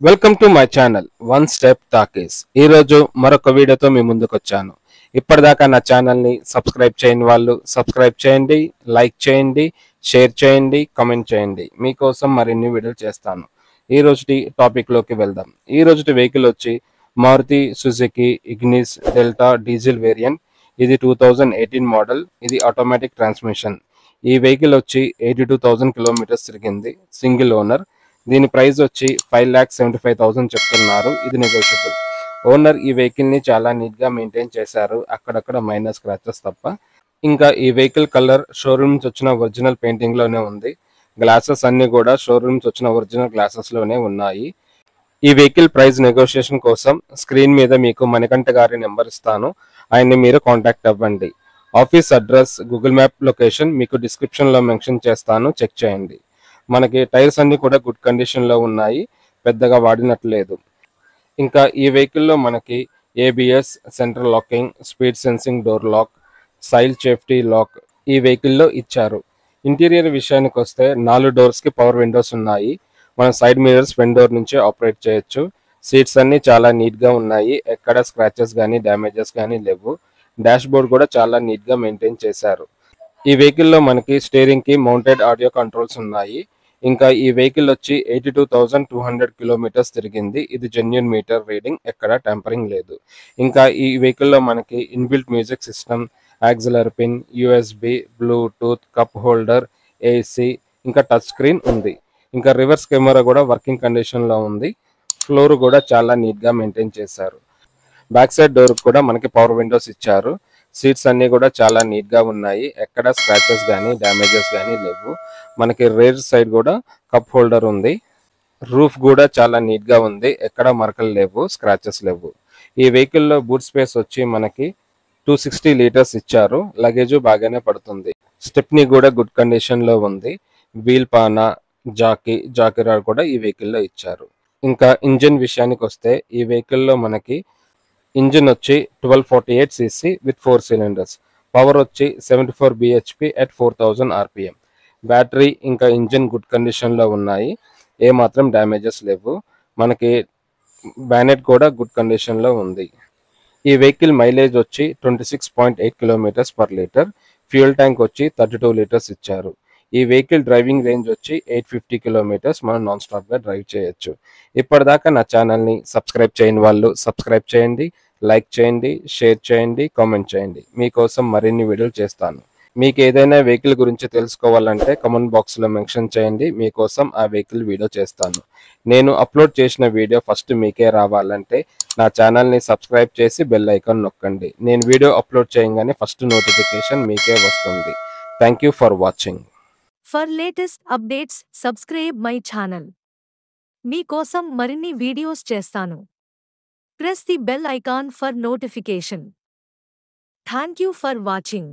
Welcome to my channel one step talkies. ఈరోజు మరొక వీడియోతో మీ ముందుకు వచ్చాను. ఇప్పటిదాకా నా ఛానల్ని సబ్స్క్రైబ్ చేయని వాళ్ళు సబ్స్క్రైబ్ చేయండి, లైక్ చేయండి, షేర్ చేయండి, కామెంట్ చేయండి. మీకోసం మరిన్ని వీడియోలు చేస్తాను. ఈ రోజుటి టాపిక్లోకి వెళ్దాం. ఈ రోజుటి వెహికల్ వచ్చి Maruti Suzuki Ignis Delta diesel variant. ఇది 2018 మోడల్. ఇది ఆటోమేటిక్ ట్రాన్స్మిషన్. ఈ వెహికల్ వచ్చి 82,000 కిలోమీటర్స్ తిరిగింది. Single owner. దీని ప్రైస్ వచ్చి 5,75,000 చెప్తున్నారు. ఇది నెగోషియబుల్. ఓనర్ ఈ వెహికల్ ని చాలా నీట్ గా మెయింటైన్ చేశారు, అక్కడక్కడ మైనర్ స్క్రాచెస్ తప్ప. ఇంకా ఈ వెహికల్ కలర్ షోరూమ్స్ వచ్చిన ఒరిజినల్ పెయింటింగ్ లోనే ఉంది. గ్లాసెస్ అన్ని కూడా షోరూమ్స్ వచ్చిన ఒరిజినల్ గ్లాసెస్ లోనే ఉన్నాయి. ఈ వెహికల్ ప్రైస్ నెగోషియేషన్ కోసం స్క్రీన్ మీద మీకు మణికంఠ గారి నెంబర్ ఇస్తాను, ఆయన్ని మీరు కాంటాక్ట్ అవ్వండి. Office address, Google map location మీకు డిస్క్రిప్షన్ లో మెన్షన్ చేస్తాను, చెక్ చేయండి. మనకి టైర్స్ అన్ని కూడా గుడ్ కండిషన్ లో ఉన్నాయి, పెద్దగా వాడినట్లేదు. ఇంకా ఈ వెహికల్లో మనకి ABS, central locking, speed sensing door lock, child safety lock ఈ వెహికల్లో ఇచ్చారు. ఇంటీరియర్ విషయానికి వస్తే 4 డోర్స్ కి పవర్ విండోస్ ఉన్నాయి. మన సైడ్ మిరర్స్ ఫ్రంట్ డోర్ నుంచి ఆపరేట్ చేయొచ్చు. సీట్స్ అన్ని చాలా నీట్ గా ఉన్నాయి, ఎక్కడ స్క్రాచెస్ కానీ డ్యామేజెస్ కానీ లేవు. డాష్ బోర్డ్ కూడా చాలా నీట్ గా మెయింటైన్ చేశారు. ఈ వెహికల్లో మనకి స్టీరింగ్ కి మౌంటెడ్ ఆడియో కంట్రోల్స్ ఉన్నాయి. ఇంకా ఈ వెహికల్ వచ్చి 82,200 కిలోమీటర్స్ తిరిగింది. ఇది జెన్యున్ మీటర్ రీడింగ్, ఎక్కడ టెంపరింగ్ లేదు. ఇంకా ఈ వెహికల్లో మనకి inbuilt music system, auxiliary pin, USB, Bluetooth, cup holder, AC, ఇంకా టచ్ స్క్రీన్ ఉంది. ఇంకా రివర్స్ కెమెరా కూడా వర్కింగ్ కండిషన్ లో ఉంది. ఫ్లోర్ కూడా చాలా నీట్ గా మెయింటైన్ చేశారు. బ్యాక్ సైడ్ డోర్ కూడా మనకి పవర్ విండోస్ ఇచ్చారు. సీట్స్ అన్ని కూడా చాలా నీట్ గా ఉన్నాయి, ఎక్కడ స్క్రాచెస్ కానీ డ్యామేజెస్ కానీ లేవు. మనకి రేర్ సైడ్ కూడా కప్ హోల్డర్ ఉంది. రూఫ్ కూడా చాలా నీట్ గా ఉంది, ఎక్కడ మరకలు లేవు, స్క్రాచెస్ లేవు. ఈ వెహికల్లో బూట్ స్పేస్ వచ్చి మనకి 260 లీటర్స్ ఇచ్చారు. లగేజ్ బాగానే పడుతుంది. స్టెప్నీ కూడా గుడ్ కండిషన్ లో ఉంది. వీల్ పానా, జాకీ రాడ్ కూడా ఈ వెహికల్లో ఇచ్చారు. ఇంకా ఇంజిన్ విషయానికి వస్తే ఈ వెహికల్లో మనకి ఇంజిన్ వచ్చి 1248 cc విత్ 4 cylinders. పవర్ వచ్చి 74 bhp at 4000 rpm. బ్యాటరీ ఇంకా ఇంజిన్ గుడ్ కండిషన్ లో ఉన్నాయి, ఏ మాత్రం డ్యామేజెస్ లేవు. మనకి బ్యానెట్ కూడా గుడ్ కండిషన్ లో ఉంది. ఈ వెహికల్ మైలేజ్ వచ్చి 26.8 kilometres per litre. Fuel tank వచ్చి 32 లీటర్స్ ఇచ్చారు. ఈ వెహికల్ డ్రైవింగ్ రేంజ్ వచ్చి 850 కిలోమీటర్స్ మనం నాన్ స్టాప్ గా డ్రైవ్ చేయొచ్చు. ఇప్పటిదాకా నా ఛానల్ని సబ్స్క్రైబ్ చేయని వాళ్ళు సబ్స్క్రైబ్ చేయండి, లైక్ చేయండి, షేర్ చేయండి, కామెంట్ చేయండి. మీకోసం మరిన్ని వీడియోలు చేస్తాను. మీకు ఏదైనా వెహికల్ గురించి తెలుసుకోవాలంటే కామెంట్ బాక్స్లో మెన్షన్ చేయండి, మీకోసం ఆ వెహికల్ వీడియో చేస్తాను. నేను అప్లోడ్ చేసిన వీడియో ఫస్ట్ మీకే రావాలంటే నా ఛానల్ని సబ్స్క్రైబ్ చేసి బెల్ ఐకాన్ నొక్కండి. నేను వీడియో అప్లోడ్ చేయగానే ఫస్ట్ నోటిఫికేషన్ మీకే వస్తుంది. Thank you for watching. For latest updates, subscribe my channel. మీకోసం మరిన్ని వీడియోస్ చేస్తాను. Press the bell icon for notification. Thank you for watching.